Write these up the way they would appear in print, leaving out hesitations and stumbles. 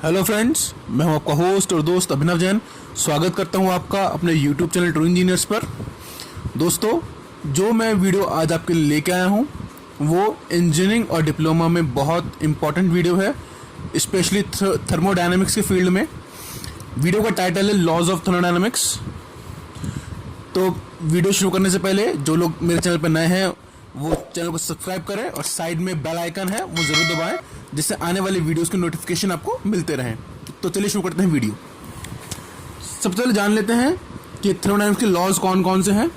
Hello friends, मैं हूं आपका होस्ट और दोस्त अभिनव जैन। स्वागत करता हूं आपका अपने यूट्यूब चैनल ट्रू इंजीनियर्स पर। दोस्तों, जो मैं वीडियो आज आपके लिए लेके आया हूं वो इंजीनियरिंग और डिप्लोमा में बहुत इंपॉर्टेंट वीडियो है, स्पेशली थर्मोडायनेमिक्स के फील्ड में। वीडियो का टाइटल है लॉज ऑफ थर्मोडायनेमिक्स। तो वीडियो शुरू करने से पहले जो लोग मेरे चैनल पर नए हैं वो चैनल को सब्सक्राइब करें और साइड में बेल आइकन है वो जरूर दबाएं, जिससे आने वाली वीडियोस के नोटिफिकेशन आपको मिलते रहें। तो चलिए शुरू करते हैं वीडियो। सबसे पहले जान लेते हैं कि थर्मोडायनेमिक्स के लॉज कौन कौन से हैं।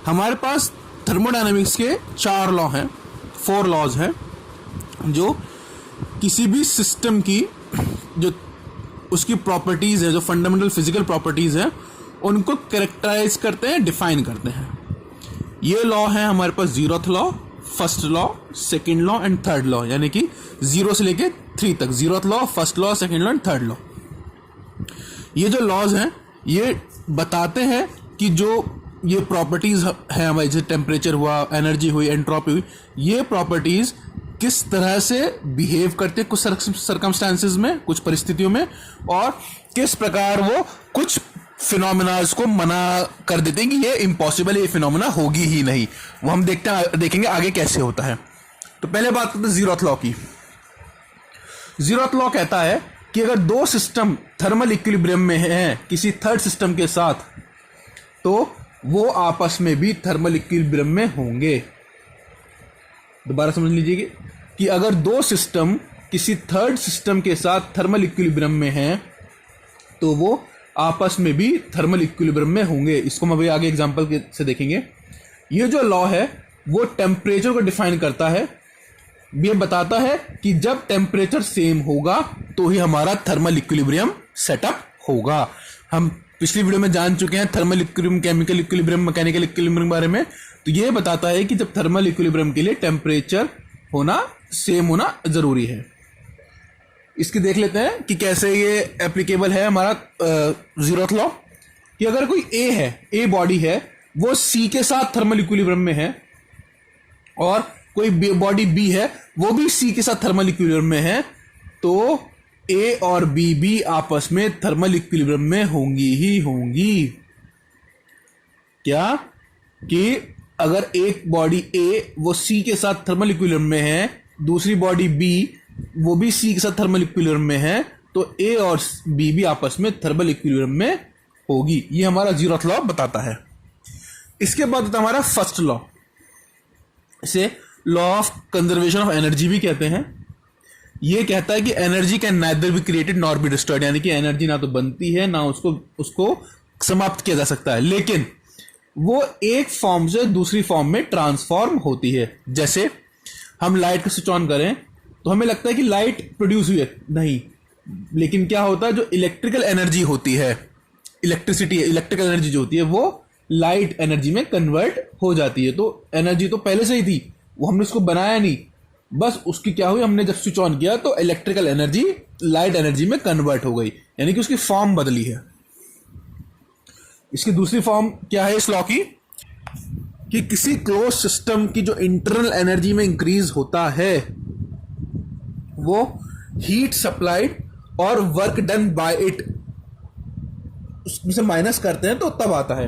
हमारे पास थर्मोडायनेमिक्स के 4 लॉ हैं, 4 लॉज हैं, जो किसी भी सिस्टम की जो उसकी प्रॉपर्टीज है, जो फंडामेंटल फिजिकल प्रॉपर्टीज हैं, उनको कैरेक्टराइज करते हैं, डिफाइन करते हैं। ये लॉ है हमारे पास 0th law, first law, second law and third law, यानी कि 0 से लेके 3 तक। 0th law, first law, second law and third law. ये जो लॉज हैं ये बताते हैं कि जो ये प्रॉपर्टीज है हमारी, जैसे टेम्परेचर हुआ, एनर्जी हुई, एंट्रोपी हुई, ये प्रॉपर्टीज किस तरह से बिहेव करते हैं कुछ सर्कमस्टांसेस में, कुछ परिस्थितियों में, और किस प्रकार वो कुछ फिनोमिनाज को मना कर देते हैं कि ये इम्पॉसिबल है, ये फिनोमिना होगी ही नहीं। वो हम देखेंगे आगे कैसे होता है। तो पहले बात करते हैं 0th लॉ की। 0th लॉ कहता है कि अगर 2 सिस्टम थर्मल इक्विलिब्रियम में हैं किसी थर्ड सिस्टम के साथ, तो वो आपस में भी थर्मल इक्विलिब्रियम में होंगे। दोबारा समझ लीजिए कि अगर 2 सिस्टम किसी थर्ड सिस्टम के साथ थर्मल इक्विलिब्रियम में हैं तो वो आपस में भी थर्मल इक्विलिब्रियम में होंगे। इसको हम अभी आगे एग्जांपल से देखेंगे। ये जो लॉ है वो टेम्परेचर को डिफाइन करता है। ये बताता है कि जब टेम्परेचर सेम होगा तो ही हमारा थर्मल इक्विलिब्रियम सेटअप होगा। हम पिछली वीडियो में जान चुके हैं thermal equilibrium, chemical equilibrium, mechanical equilibrium के बारे में। तो ये बताता है कि जब थर्मल इक्विलिब्रियम के लिए टेम्परेचर होना सेम होना जरूरी है। इसकी देख लेते हैं कि कैसे ये एप्लीकेबल है हमारा 0th लॉ। कि अगर कोई ए है, ए बॉडी है, वो सी के साथ थर्मल इक्विलिब्रियम में है, और कोई बॉडी बी है वो भी सी के साथ थर्मल इक्विलिब्रियम में है, तो ए और बी भी आपस में थर्मल इक्विलिब्रियम में होंगी ही होंगी। क्या कि अगर एक बॉडी ए वो सी के साथ थर्मल इक्विलिब्रियम में है, दूसरी बॉडी बी वो भी सी के साथ थर्मल इक्विलिब्रियम में है, तो ए और बी भी आपस में थर्मल इक्विलिब्रियम में होगी। ये हमारा 0th लॉ बताता है। इसके बाद होता है हमारा फर्स्ट लॉ। इसे law of conservation of energy भी कहते हैं। ये कहता है कि energy can neither be created nor be destroyed, यानी कि एनर्जी ना तो बनती है ना उसको समाप्त किया जा सकता है, लेकिन वो एक फॉर्म से दूसरी फॉर्म में ट्रांसफॉर्म होती है। जैसे हम लाइट का स्विच ऑन करें तो हमें लगता है कि लाइट प्रोड्यूस हुई है, नहीं, लेकिन क्या होता है, जो इलेक्ट्रिकल एनर्जी होती है, इलेक्ट्रिसिटी, इलेक्ट्रिकल एनर्जी जो होती है वो लाइट एनर्जी में कन्वर्ट हो जाती है। तो एनर्जी तो पहले से ही थी, वो हमने उसको बनाया नहीं, बस उसकी क्या हुई, हमने जब स्विच ऑन किया तो इलेक्ट्रिकल एनर्जी लाइट एनर्जी में कन्वर्ट हो गई, यानी कि उसकी फॉर्म बदली है। इसकी दूसरी फॉर्म क्या है इस लॉ की, कि किसी क्लोज सिस्टम की जो इंटरनल एनर्जी में इंक्रीज होता है वो हीट सप्लाइड और वर्क डन बाय इट उसमें से माइनस करते हैं तो तब आता है।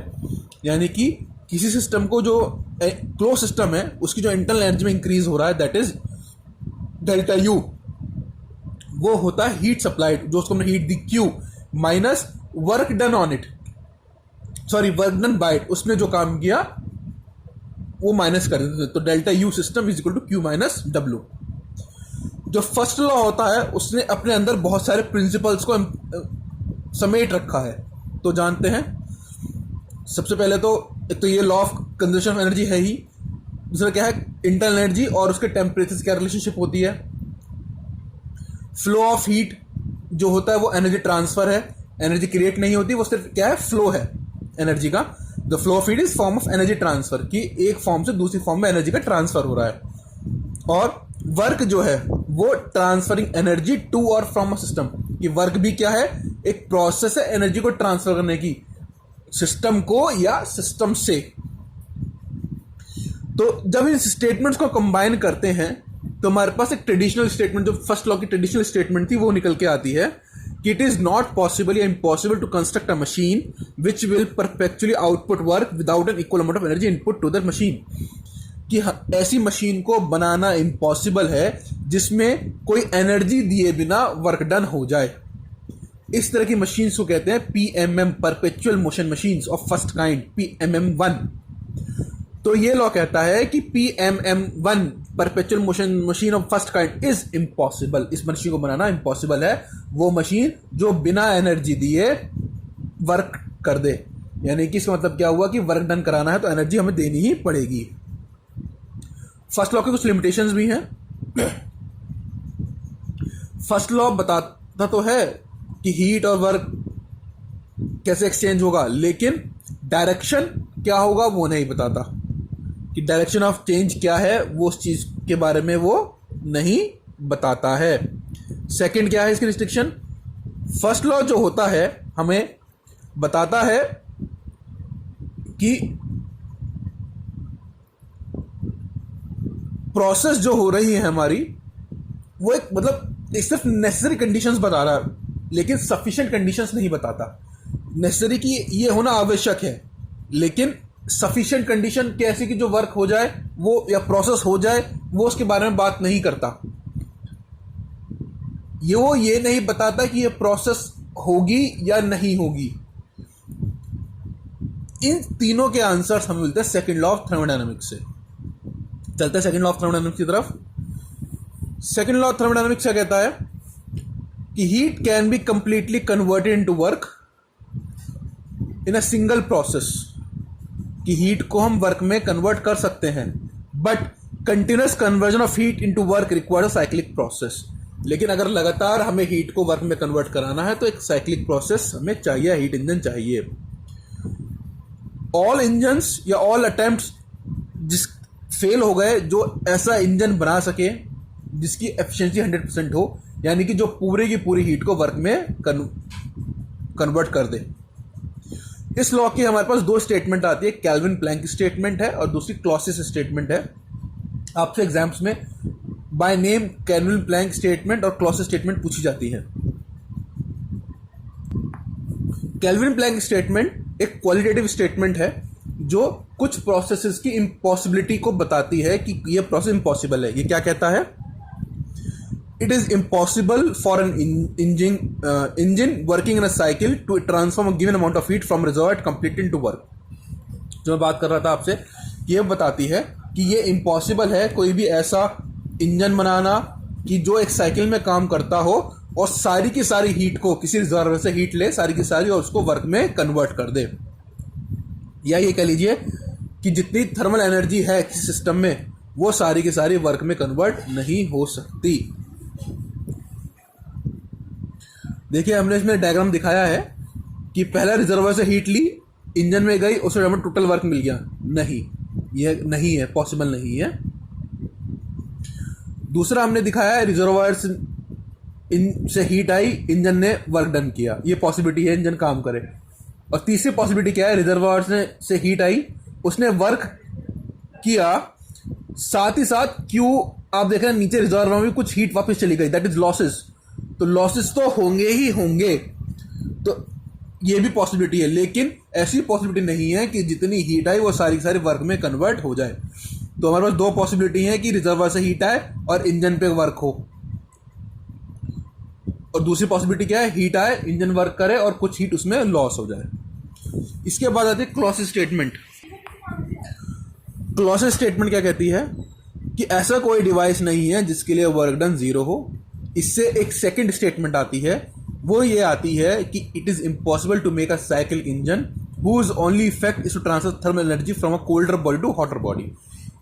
यानी कि किसी सिस्टम को, जो क्लोज सिस्टम है, उसकी जो इंटरनल एनर्जी में इंक्रीज हो रहा है, दैट इज डेल्टा यू, वो होता है हीट सप्लाइड, जो उसको हमने heat the Q, minus work done on it, sorry work done by it, उसने जो काम किया वो माइनस कर देते हैं। तो delta U system is equal to Q minus W. जो फर्स्ट लॉ होता है उसने अपने अंदर बहुत सारे प्रिंसिपल्स को समेट रखा है। तो जानते हैं, सबसे पहले तो एक तो ये law of conservation of energy है ही। दूसरा क्या है, इंटरनल एनर्जी और उसके टेम्परेचर क्या रिलेशनशिप होती है। फ्लो ऑफ हीट जो होता है वो एनर्जी ट्रांसफर है, एनर्जी क्रिएट नहीं होती, वो सिर्फ क्या है, फ्लो है एनर्जी का। The flow of heat is form of energy transfer, कि एक फॉर्म से दूसरी फॉर्म में एनर्जी का ट्रांसफर हो रहा है। और वर्क जो है वो ट्रांसफरिंग एनर्जी टू और फ्रॉम अ सिस्टम, कि वर्क भी क्या है, एक प्रोसेस है एनर्जी को ट्रांसफर करने की, सिस्टम को या सिस्टम से। तो जब इन स्टेटमेंट्स को कंबाइन करते हैं तो हमारे पास एक ट्रेडिशनल स्टेटमेंट, जो फर्स्ट लॉ की ट्रेडिशनल स्टेटमेंट थी, वो निकल के आती है कि इट इज नॉट पॉसिबल या impossible to construct a machine which will perpetually output work without an equal amount of energy input to that machine. कि ऐसी मशीन को बनाना इम्पॉसिबल है जिसमें कोई एनर्जी दिए बिना वर्क डन हो जाए। इस तरह की मशीन्स को कहते हैं PMM, perpetual motion machines of first kind, PMM1। तो ये लॉ कहता है कि PMM1, perpetual motion machine of first kind, is impossible. इस मशीन को बनाना इम्पॉसिबल है, वो मशीन जो बिना एनर्जी दिए वर्क कर दे। यानी कि इसका मतलब क्या हुआ कि वर्क डन कराना है तो एनर्जी हमें देनी ही पड़ेगी। फर्स्ट लॉ की कुछ लिमिटेशंस भी हैं। फर्स्ट लॉ बताता तो है कि हीट और वर्क कैसे एक्सचेंज होगा, लेकिन डायरेक्शन क्या होगा वो नहीं बताता। कि डायरेक्शन ऑफ चेंज क्या है वो उस चीज के बारे में वो नहीं बताता है। सेकंड क्या है इसकी रिस्ट्रिक्शन? फर्स्ट लॉ जो होता है हमें बताता है कि प्रोसेस जो हो रही है हमारी, वो एक मतलब एक सिर्फ नेसेसरी कंडीशंस बता रहा है, लेकिन सफिशिएंट कंडीशंस नहीं बताता। नेसेसरी की ये होना आवश्यक है, लेकिन सफिशिएंट कंडीशन कैसी कि जो वर्क हो जाए वो या प्रोसेस हो जाए, वो उसके बारे में बात नहीं करता। वो ये नहीं बताता कि ये प्रोसेस होगी या नहीं होगी। इन तीनों के आंसर्स हमें मिलते हैं सेकंड लॉ ऑफ थर्मोडायनामिक्स से। चलते हैं सेकंड लॉ ऑफ थर्मोडायनामिक्स की तरफ। सेकंड लॉ ऑफ थर्मोडायनामिक्स क्या कहता है कि heat can be completely converted into work in a single process. कि हीट को हम वर्क में कन्वर्ट कर सकते हैं, but continuous conversion of heat into work requires a cyclic process. लेकिन अगर लगातार हमें हीट को वर्क में कन्वर्ट कराना है तो एक साइक्लिक प्रोसेस हमें चाहिए, हीट इंजन चाहिए। ऑल इंजन्स या ऑल अटेम्प्ट्स जिस फेल हो गए जो ऐसा इंजन बना सके जिसकी एफिशिएंसी 100% हो, यानी कि जो पूरी की पूरी हीट को वर्क में कन्वर्ट कर दे। इस लॉ की हमारे पास दो स्टेटमेंट आती है, कैल्विन प्लैंक स्टेटमेंट है और दूसरी क्लॉसियस स्टेटमेंट है। आपसे एग्जाम्स में by name Kelvin Planck statement और क्लॉसियस स्टेटमेंट पूछी जाती है। कैल्विन प्लैंक स्टेटमेंट एक क्वालिटेटिव स्टेटमेंट है जो कुछ प्रोसेसेस की इम्पॉसिबिलिटी को बताती है कि यह प्रोसेस इम्पॉसिबल है। ये क्या कहता है? It is impossible for an engine working in a cycle to transform a given amount of heat from reservoir completely into work। जो मैं बात कर रहा था आपसे, ये बताती है कि ये इम्पॉसिबल है कोई भी ऐसा इंजन बनाना कि जो एक साइकिल में काम करता हो और सारी की सारी हीट को किसी रिजर्वर से हीट ले सारी की सारी और उसको वर्क में कन्वर्ट कर दे। या ये कह लीजिए कि जितनी थर्मल एनर्जी है किसी सिस्टम में वो सारी की सारी वर्क में कन्वर्ट नहीं हो सकती। देखिए हमने इसमें डायग्राम दिखाया है कि पहला रिजर्वर से हीट ली, इंजन में गई, उससे हमें टोटल वर्क मिल गया। नहीं, यह नहीं है, पॉसिबल नहीं है। दूसरा हमने दिखाया है रिजर्वर से हीट आई, इंजन ने वर्क डन किया, ये पॉसिबिलिटी है इंजन काम करे। और तीसरी पॉसिबिलिटी क्या है? रिजर्वर से हीट आई, उसने वर्क किया, साथ ही साथ क्यों आप देख रहे हैं नीचे रिजर्वर में भी कुछ हीट वापस चली गई, दैट इज लॉसेस। तो लॉसेस तो होंगे ही होंगे, तो ये भी पॉसिबिलिटी है। लेकिन ऐसी पॉसिबिलिटी नहीं है कि जितनी हीट आई वो सारी सारी वर्क में कन्वर्ट हो जाए। तो हमारे पास दो पॉसिबिलिटी है कि रिजर्वर से हीट आए और इंजन पे वर्क हो, और दूसरी पॉसिबिलिटी क्या है? हीट आए, इंजन वर्क करे और कुछ हीट उसमें लॉस हो जाए। इसके बाद आती है क्लॉसियस स्टेटमेंट। क्लॉसियस स्टेटमेंट क्या कहती है कि ऐसा कोई डिवाइस नहीं है जिसके लिए वर्क डन जीरो हो। इससे एक सेकंड स्टेटमेंट आती है, वो ये आती है कि it is impossible to make a cycle engine whose only effect is to transfer thermal energy from a colder body to hotter body.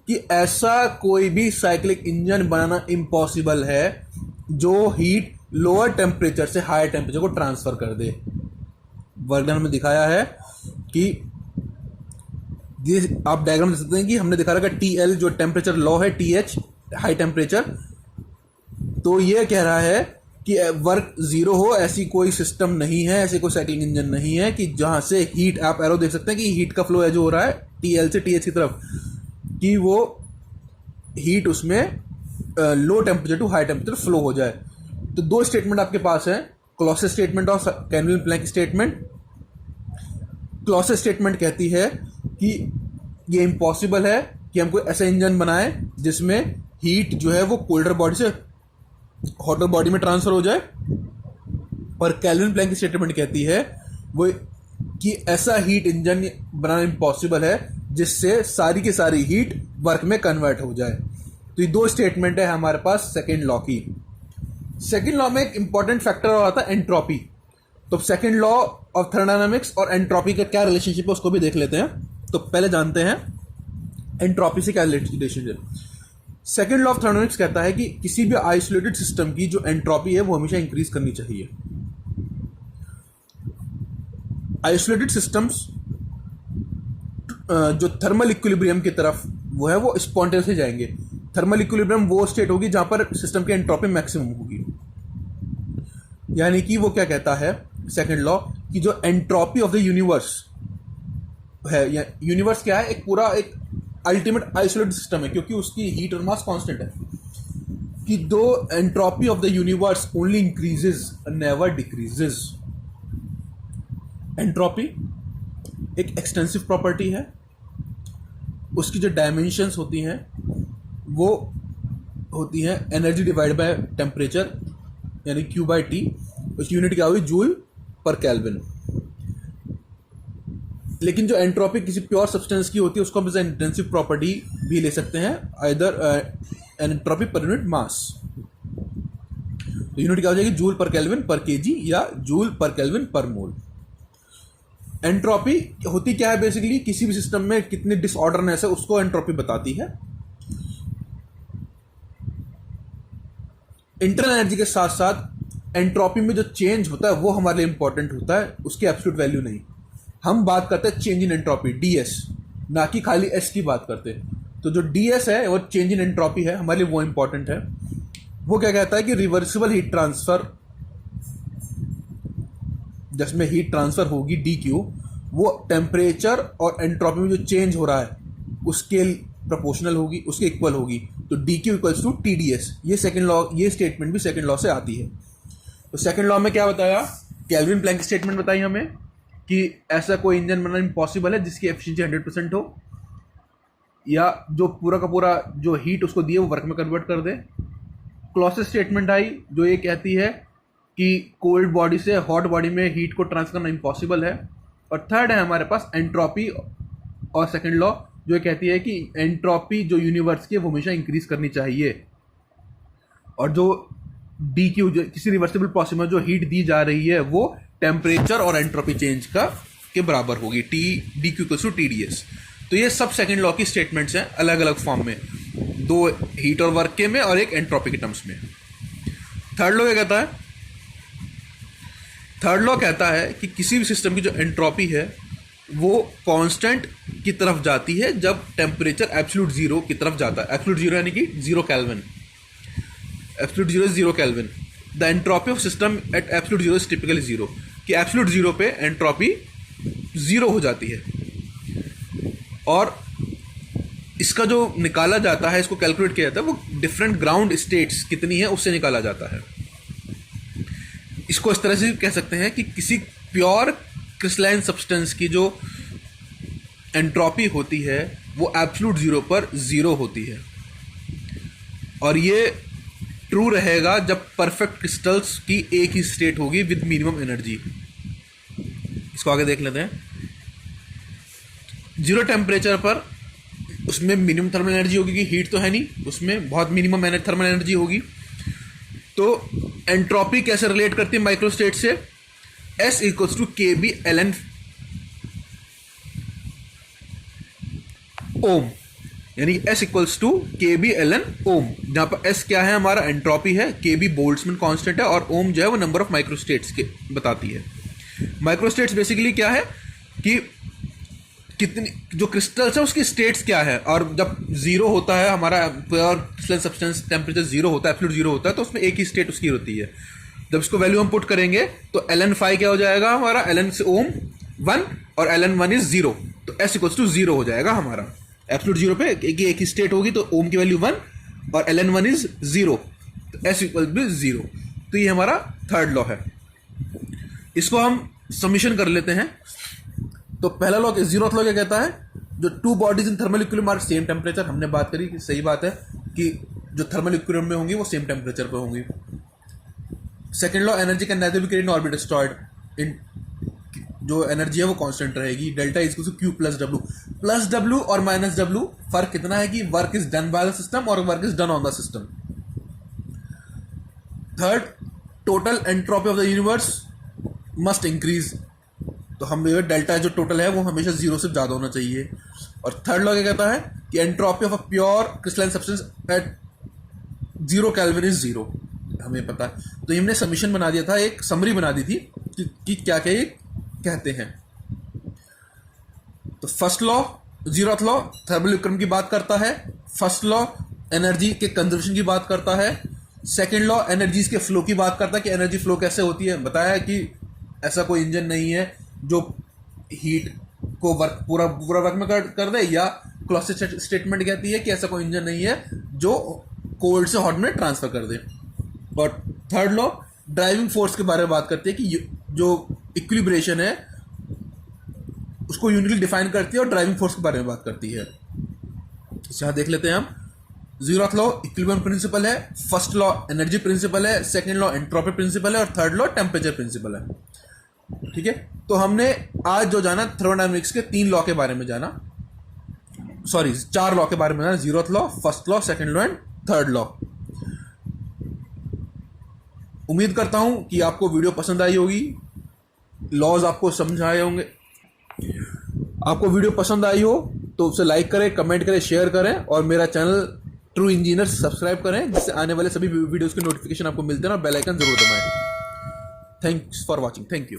कि ऐसा कोई भी साइक्लिक इंजन बनाना इम्पॉसिबल है जो हीट लोअर टेम्परेचर से हायर टेम्परेचर को transfer कर दे। Work done में दिखाया है कि आप डायग्राम देख सकते हैं कि हमने दिखा रखा TL जो टेम्परेचर लो है, TH हाई टेम्परेचर। तो ये कह रहा है कि वर्क जीरो हो, ऐसी कोई सिस्टम नहीं है, ऐसे कोई साइक्लिंग इंजन नहीं है कि जहां से हीट, आप एरो देख सकते हैं कि हीट का फ्लो है जो हो रहा है TL से TH की तरफ, कि वो हीट उसमें low temperature to high temperature flow हो जाए। तो दो स्टेटमेंट आपके पास है, क्लॉसियस स्टेटमेंट और Kelvin Planck statement. Clausius statement कहती है कि ये इम्पॉसिबल है कि हम कोई ऐसा इंजन बनाए जिसमें हीट जो है वो कोल्डर बॉडी से हॉटर बॉडी में ट्रांसफर हो जाए। और कैल्विन प्लैंक स्टेटमेंट कहती है वो कि ऐसा हीट इंजन बनाना इम्पॉसिबल है जिससे सारी की सारी हीट वर्क में कन्वर्ट हो जाए। तो ये दो स्टेटमेंट है हमारे पास सेकेंड लॉ की। सेकेंड लॉ में एक इंपॉर्टेंट फैक्टर और आता है एंट्रोपी। तो सेकेंड लॉ ऑफ थर्मोडायनामिक्स और एंट्रोपी का क्या रिलेशनशिप है उसको भी देख लेते हैं। तो पहले जानते हैं एंट्रोपी से क्या relationship. Second law of thermodynamics कहता है कि किसी भी आइसोलेटेड सिस्टम की जो एंट्रोपी है वो हमेशा इंक्रीज करनी चाहिए। आइसोलेटेड सिस्टम्स जो थर्मल इक्विलिब्रियम की तरफ वो है वो स्पॉन्टेनियसली जाएंगे। थर्मल इक्विलिब्रियम वो स्टेट होगी जहां पर सिस्टम की एंट्रोपी मैक्सिमम होगी। यानी कि वो क्या कहता है सेकेंड लॉ कि जो एंट्रोपी ऑफ द यूनिवर्स है, या यूनिवर्स क्या है, एक पूरा एक अल्टीमेट आइसोलेटेड सिस्टम है क्योंकि उसकी हीट और मास कांस्टेंट है, कि दो entropy of the universe only increases never decreases. Entropy एक एक्सटेंसिव प्रॉपर्टी है, उसकी जो डायमेंशंस होती हैं वो होती हैं एनर्जी डिवाइड बाय टेम्परेचर यानी Q बाई टी। उसकी यूनिट क्या हुई, जूल पर केल्विन। लेकिन जो एंट्रोपी किसी प्योर सब्सटेंस की होती है उसको हम एज इंटेंसिव प्रॉपर्टी भी ले सकते हैं, either entropy per unit mass. तो यूनिट क्या हो जाएगी, जूल पर केल्विन पर केजी या जूल पर केल्विन पर मोल। एंट्रोपी होती क्या है, बेसिकली किसी भी सिस्टम में कितनी डिसऑर्डरनेस है उसको एंट्रोपी बताती है। इंटरनल एनर्जी के साथ साथ एंट्रोपी में जो चेंज होता है वो हमारे लिए इंपॉर्टेंट होता है, उसकी एब्सोल्यूट वैल्यू नहीं। हम बात करते हैं चेंज इन एंट्रोपी, डीएस, ना कि खाली एस की बात करते हैं। तो जो डीएस है वो चेंज इन एंट्रोपी है, हमारे लिए वो इंपॉर्टेंट है। वो क्या कहता है कि रिवर्सिबल हीट ट्रांसफर, जिसमें हीट ट्रांसफर होगी डी क्यू, वो टेम्परेचर और एंट्रोपी में जो चेंज हो रहा है उसके प्रोपोर्शनल होगी, उसके इक्वल होगी। तो D Q equals to T D S. ये सेकेंड लॉ, ये स्टेटमेंट भी सेकेंड लॉ से आती है। तो सेकेंड लॉ में क्या बताया, कैल्विन प्लैंक स्टेटमेंट बताई हमें कि ऐसा कोई इंजन बनना इम्पॉसिबल है जिसकी एफिशिएंसी 100% हो, या जो पूरा का पूरा जो हीट उसको दिए वो वर्क में कन्वर्ट कर दे। क्लॉसियस स्टेटमेंट आई जो ये कहती है कि कोल्ड बॉडी से हॉट बॉडी में हीट को ट्रांसफर करना इम्पॉसिबल है। और थर्ड है हमारे पास एंट्रोपी और सेकेंड लॉ जो कहती है कि एंट्रोपी जो यूनिवर्स की है वो हमेशा इंक्रीज करनी चाहिए, और जो डी क्यू जो किसी रिवर्सिबल प्रोसेस में जो हीट दी जा रही है वो टेम्परेचर और एंट्रोपी चेंज का के बराबर होगी, T D Q to T D S. तो ये सब सेकेंड लॉ की स्टेटमेंट्स हैं अलग अलग फॉर्म में, दो हीट और वर्क के में और एक एंट्रोपी के टर्म्स में। थर्ड लॉ क्या कहता है, थर्ड लॉ कहता है कि किसी भी सिस्टम की जो एंट्रोपी है वो कांस्टेंट की तरफ जाती है जब टेम्परेचर एब्सोल्यूट जीरो की तरफ जाता है। एब्सोल्यूट जीरो यानी कि 0 kelvin, absolute zero is 0 kelvin. The entropy of system eight absolute zero is typically zero, कि एब्सोल्यूट जीरो पे एंट्रोपी जीरो हो जाती है। और इसका जो निकाला जाता है, इसको कैलकुलेट किया जाता है, वो डिफरेंट ग्राउंड स्टेट्स कितनी है उससे निकाला जाता है। इसको इस तरह से कह सकते हैं कि किसी प्योर क्रिस्टलाइन सब्सटेंस की जो एंट्रोपी होती है वो एब्सोल्यूट जीरो पर जीरो होती है, और ये ट्रू रहेगा जब परफेक्ट क्रिस्टल्स की एक ही स्टेट होगी विद मिनिमम एनर्जी। इसको आगे देख लेते हैं। जीरो टेम्परेचर पर उसमें मिनिमम थर्मल एनर्जी होगी, कि हीट तो है नहीं, उसमें बहुत मिनिमम थर्मल एनर्जी होगी। तो एंट्रोपी कैसे रिलेट करती है माइक्रो स्टेट से, S इक्वल्स टू के बी एल एन ओम, यानी S इक्वल्स टू के बी एल एन ओम, जहां पर S क्या है हमारा एंट्रोपी है, के बी बोल्ट्जमैन कांस्टेंट है, और ओम जो है वो नंबर ऑफ माइक्रो स्टेट्स के बताती है। माइक्रो स्टेट्स बेसिकली क्या है कि कितनी जो क्रिस्टल्स है उसकी स्टेट्स क्या है, और जब जीरो होता है हमारा pure crystal substance temperature zero होता है, एब्सोल्यूट जीरो होता है, तो उसमें एक ही स्टेट उसकी होती है। जब इसको वैल्यू हम पुट करेंगे तो एल एन फाइव क्या हो जाएगा हमारा, एल एन से ओम 1 और एल एन 1 इज 0, तो S इक्वल्स टू 0 हो जाएगा हमारा। एब्सोल्यूट जीरो पे एक ही स्टेट होगी तो ओम की वैल्यू 1 और ln1 इज 0, तो s इक्वल भी 0। तो ये हमारा थर्ड लॉ है। इसको हम समीशन कर लेते हैं। तो पहला लॉ, जीरोथ लॉ क्या कहता है, जो two bodies in thermal equilibrium are same temperature, हमने बात करी कि सही बात है कि जो थर्मल इक्विलिब्रियम में होंगी वो सेम टेम्परेचर पे होंगी। Second law, energy can neither be created nor be destroyed, इन जो एनर्जी है वो कांस्टेंट रहेगी। Delta is equal to Q plus W और माइनस डब्ल्यू, फर्क कितना है कि work is done by the system और work is done on the system. Third, total entropy of the universe must increase, तो हम डेल्टा जो टोटल है वो हमेशा 0 से ज़्यादा होना चाहिए। और थर्ड लॉ क्या कहता है कि entropy of a pure crystalline substance eight 0 kelvin is 0, हमें पता है। तो हमने समीशन बना दिया था, एक समरी बना दी थी कि क्या क्या ये कहते हैं। तो first law, zeroth law thermal equilibrium की बात करता है। फर्स्ट लॉ एनर्जी के कंजर्वेशन की बात करता है। सेकेंड लॉ एनर्जीज के फ्लो की बात करता है कि एनर्जी फ्लो कैसे होती है। बताया कि ऐसा कोई इंजन नहीं है जो हीट को पूरा वर्क में कर दे, या क्लॉसिक स्टेटमेंट कहती है कि ऐसा कोई इंजन नहीं है जो कोल्ड से हॉट में ट्रांसफर कर दे। और थर्ड लॉ ड्राइविंग फोर्स के बारे में बात करती है कि जो इक्विलिब्रेशन है उसको यूनिकली डिफाइन करती है और ड्राइविंग फोर्स के बारे में बात करती है। यहाँ देख लेते हैं हम। जीरोथ लॉ इक्विलिब्रियम प्रिंसिपल है, फर्स्ट लॉ एनर्जी प्रिंसिपल है, सेकेंड लॉ एंट्रोपी प्रिंसिपल है और थर्ड लॉ टेम्परेचर प्रिंसिपल है। ठीक है, तो हमने आज जो जाना थर्मोडायनामिक्स के 3 लॉ के बारे में जाना, सॉरी 4 लॉ के बारे में जाना, zeroth law, first law, second law and third law. उम्मीद करता हूं कि आपको वीडियो पसंद आई होगी, लॉज आपको समझ आए होंगे। आपको वीडियो पसंद आई हो तो उसे लाइक करें, कमेंट करें, शेयर करें और मेरा चैनल ट्रू इंजीनियर सब्सक्राइब करें, जिससे आने वाले सभी वीडियोस के नोटिफिकेशन आपको मिलते हैं और बेल आइकन जरूर दबाएं। Thanks for watching, thank you.